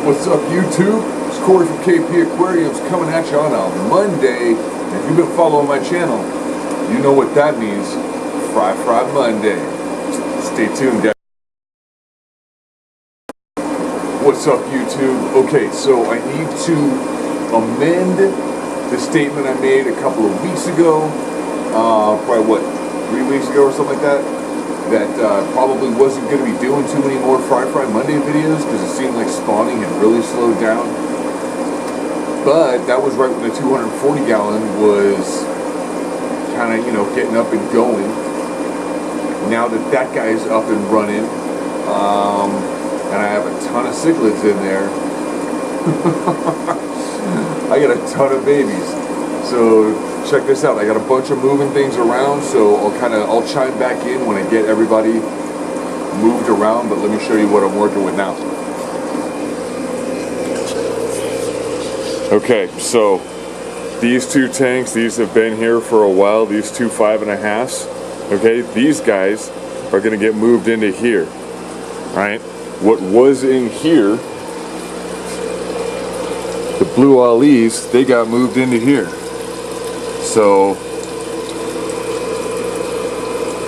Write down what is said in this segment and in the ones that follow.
What's up, YouTube? It's Corey from KP Aquariums coming at you on a Monday. If you've been following my channel, you know what that means. Fry Monday. Stay tuned, guys. What's up, YouTube? Okay, so I need to amend the statement I made a couple of weeks ago. Probably what, 3 weeks ago or something like that. That probably wasn't going to be doing too many more Fry Monday videos because it seemed like spawning had really slowed down. But that was right when the 240 gallon was kind of, getting up and going. Now that guy's up and running, and I have a ton of cichlids in there, I got a ton of babies. So check this out. I got a bunch of moving things around, so I'll chime back in when I get everybody moved around, but let me show you what I'm working with now. Okay, so these two tanks, these have been here for a while, these two 5.5s. Okay, these guys are gonna get moved into here, right? What was in here, the blue Alis, they got moved into here. So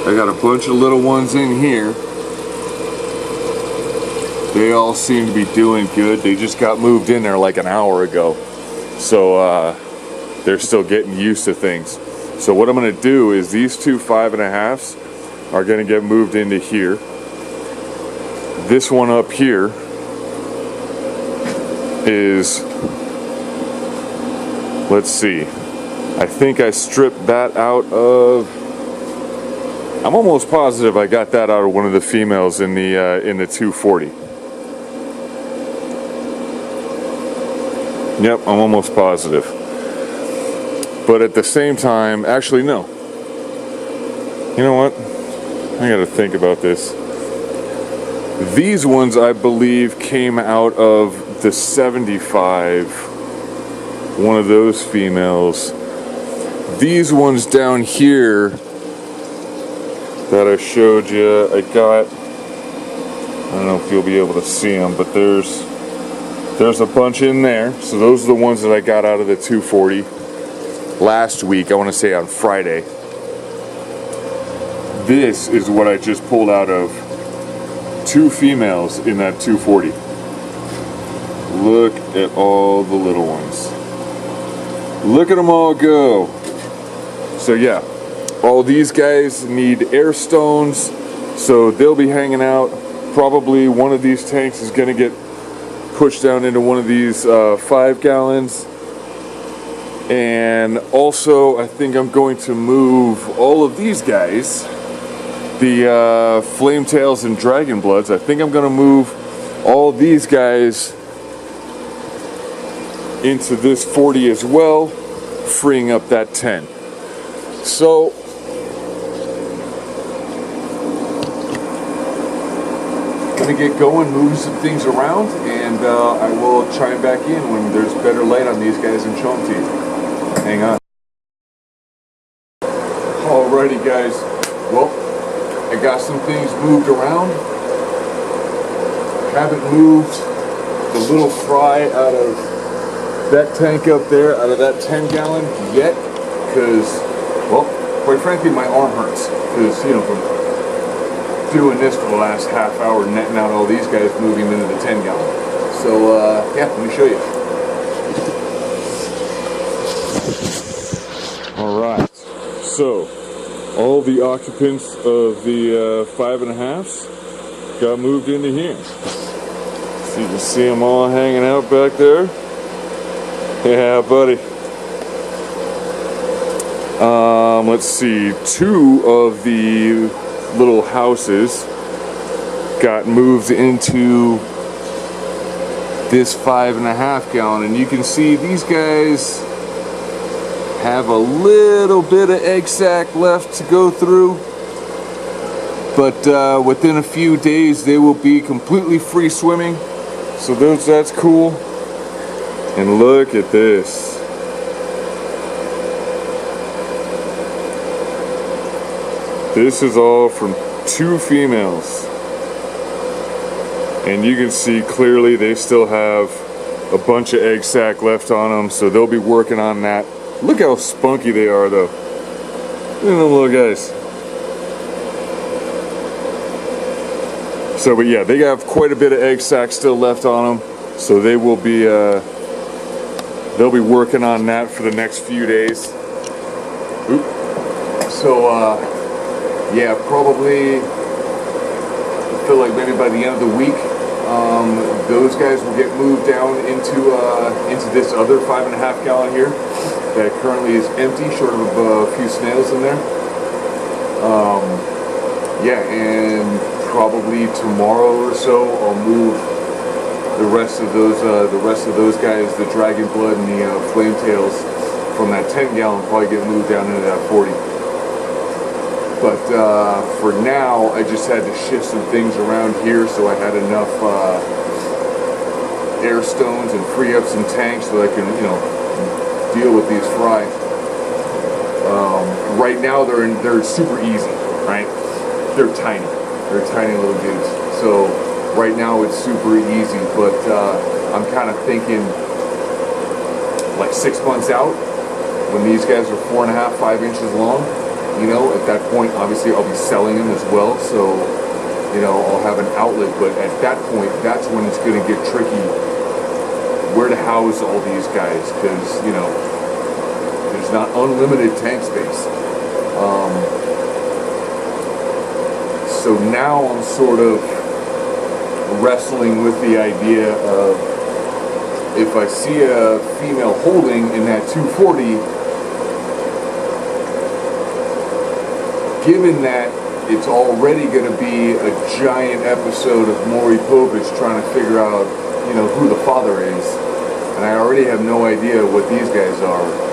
I got a bunch of little ones in here. They all seem to be doing good. They just got moved in there like an hour ago. So they're still getting used to things. So what I'm gonna do is these two 5.5s are gonna get moved into here. This one up here is, let's see, I think I stripped that out of, I'm almost positive I got that out of one of the females in the 240. Yep, I'm almost positive. But at the same time, actually no. You know what? I gotta think about this. These ones I believe came out of the 75, one of those females. These ones down here that I showed you, I got, I don't know if you'll be able to see them, but there's a bunch in there. So those are the ones that I got out of the 240 last week, I want to say on Friday. This is what I just pulled out of two females in that 240. Look at all the little ones. Look at them all go. So yeah, all these guys need air stones, so they'll be hanging out. Probably one of these tanks is going to get pushed down into one of these 5 gallons. And also, I think I'm going to move all of these guys, the flame tails and dragon bloods. I think I'm going to move all these guys into this 40 as well, freeing up that 10. So gonna get going, moving some things around, and I will chime back in when there's better light on these guys and show them to you. Hang on. Alrighty, guys. Well, I got some things moved around. Haven't moved the little fry out of that tank up there, out of that 10 gallon yet, because, well, quite frankly, my arm hurts. Because, from doing this for the last half hour, netting out all these guys, moving into the 10 gallon. So, yeah, let me show you. Alright, so all the occupants of the 5.5s got moved into here. So you can see them all hanging out back there. Yeah, buddy. Let's see, 2 of the little houses got moved into this 5.5 gallon, and you can see these guys have a little bit of egg sac left to go through, but within a few days they will be completely free swimming, so that's cool. And look at this. This is all from 2 females. And you can see clearly they still have a bunch of egg sac left on them, so they'll be working on that. Look how spunky they are though. Look at them little guys. So, but yeah, they have quite a bit of egg sac still left on them, so they will be they'll be working on that for the next few days. Oop. So yeah, probably I feel like maybe by the end of the week, those guys will get moved down into this other 5.5 gallon here that currently is empty, short of a few snails in there. Yeah, and probably tomorrow or so I'll move the rest of those guys, the Dragon Blood and the Flame Tails, from that 10 gallon, probably get moved down into that 40. But for now, I just had to shift some things around here so I had enough air stones and free up some tanks so I can, you know, deal with these fry. Right now they're super easy, right? They're tiny little dudes. So right now it's super easy, but I'm kind of thinking like 6 months out, when these guys are 4.5, 5 inches long, you know, at that point obviously I'll be selling them as well, so you know, I'll have an outlet. But at that point, that's when it's going to get tricky where to house all these guys, because you know, there's not unlimited tank space. So now I'm sort of wrestling with the idea of, if I see a female holding in that 240, given that it's already going to be a giant episode of Maury Povich trying to figure out, you know, who the father is, and I already have no idea what these guys are,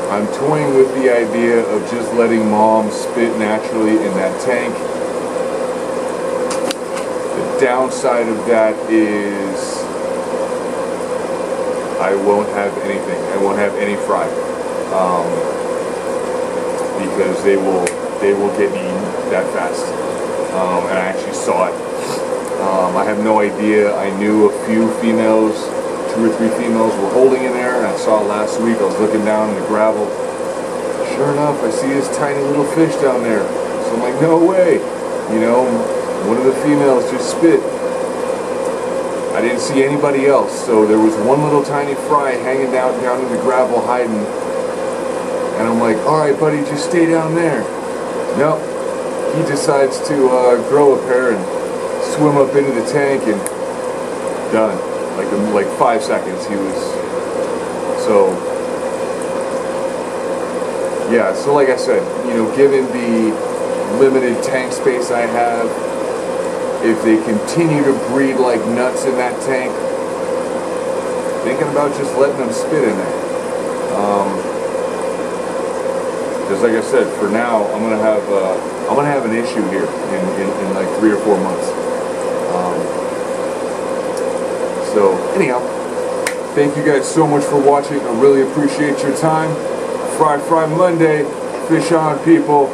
I'm toying with the idea of just letting mom spit naturally in that tank. The downside of that is I won't have anything. I won't have any fry, because they will get eaten that fast. And I actually saw it. I have no idea. I knew a few females, 2 or 3 females were holding in there, and I saw it last week. I was looking down in the gravel. Sure enough, I see this tiny little fish down there. So I'm like, no way. You know, one of the females just spit. I didn't see anybody else, so there was one little tiny fry hanging down in the gravel hiding. And I'm like, all right, buddy, just stay down there. Nope. He decides to grow a pair and swim up into the tank, and done. Like 5 seconds he was. So yeah, so like I said, you know, given the limited tank space I have, if they continue to breed like nuts in that tank, thinking about just letting them spit in there. Because like I said, for now I'm gonna have an issue here in like 3 or 4 months. So anyhow, thank you guys so much for watching. I really appreciate your time. Fry Monday, fish on, people.